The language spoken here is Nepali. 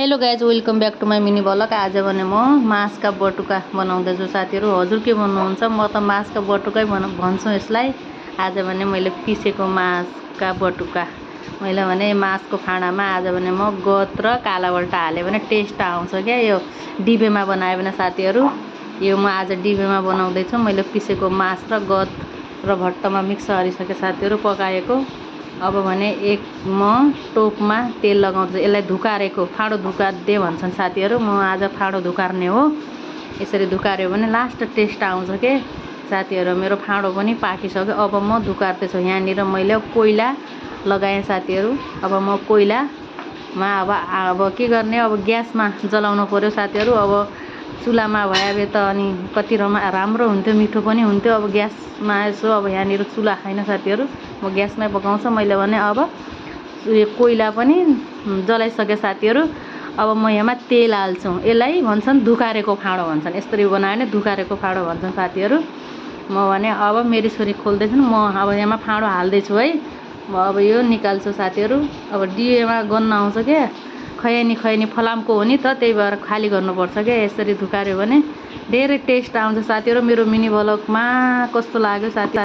Hello guys, welcome back to my mini blog. आज भने म मासका बटुका बनाउँदैछु साथीहरू। हजुर के भन्नुहुन्छ? म त मासका बटुकै भन्छु यसलाई। आज भने मैले पिसेको मासका बटुका मैले भने मासको फाँडामा आज भने म गत र कालाबल्टा हालेँ भने टेस्ट आउँछ क्या। यो डिबेमा बनायो भने साथीहरू, यो म आज डिबेमा बनाउँदैछु। मैले पिसेको मास र गत र भट्टमा मिक्स गरिसकेँ साथीहरू, पकाएको। अब भने म टोपमा तेल लगाउँछु। यसलाई धुकारेको फाँडो धुकार्दे भन्छन् साथीहरू। म आज फाँडो धुकार्ने हो। यसरी धुकार्यो भने लास्ट टेस्ट आउँछ के साथीहरू। मेरो फाँडो पनि पाकिसक्यो। अब म धुकार्दैछु। यहाँनिर मैले कोइला लगाएँ साथीहरू। अब म कोइलामा अब के गर्ने, अब ग्यासमा जलाउनु पर्यो साथीहरू। अब चुलामा भए त अनि कति राम्रो हुन्थ्यो, मिठो पनि हुन्थ्यो। अब ग्यासमा यसो अब यहाँनिर चुला छैन साथीहरू, म ग्यासमै पकाउँछु। मैले भने अब कोइला पनि जलाइसकेँ साथीहरू। अब म यसमा तेल हाल्छु। यसलाई भन्छन् धुकारेको फाँडो भन्छन्। यसरी बनायो भने धुकारेको फाँडो भन्छन् साथीहरू। म भने अब मेरी छोरी खोल्दैछु। म अब यसमा फाँडो हाल्दैछु है। म अब यो निकाल्छु साथीहरू। अब डिबेमा गन्न आउँछ क्या, खैनी फलामको हो नि त, त्यही भएर खाली गर्नुपर्छ क्या। यसरी धुकार्यो भने धेरै टेस्ट आउँछ साथीहरू। मेरो मिनी ब्लगमा कस्तो लाग्यो साथी?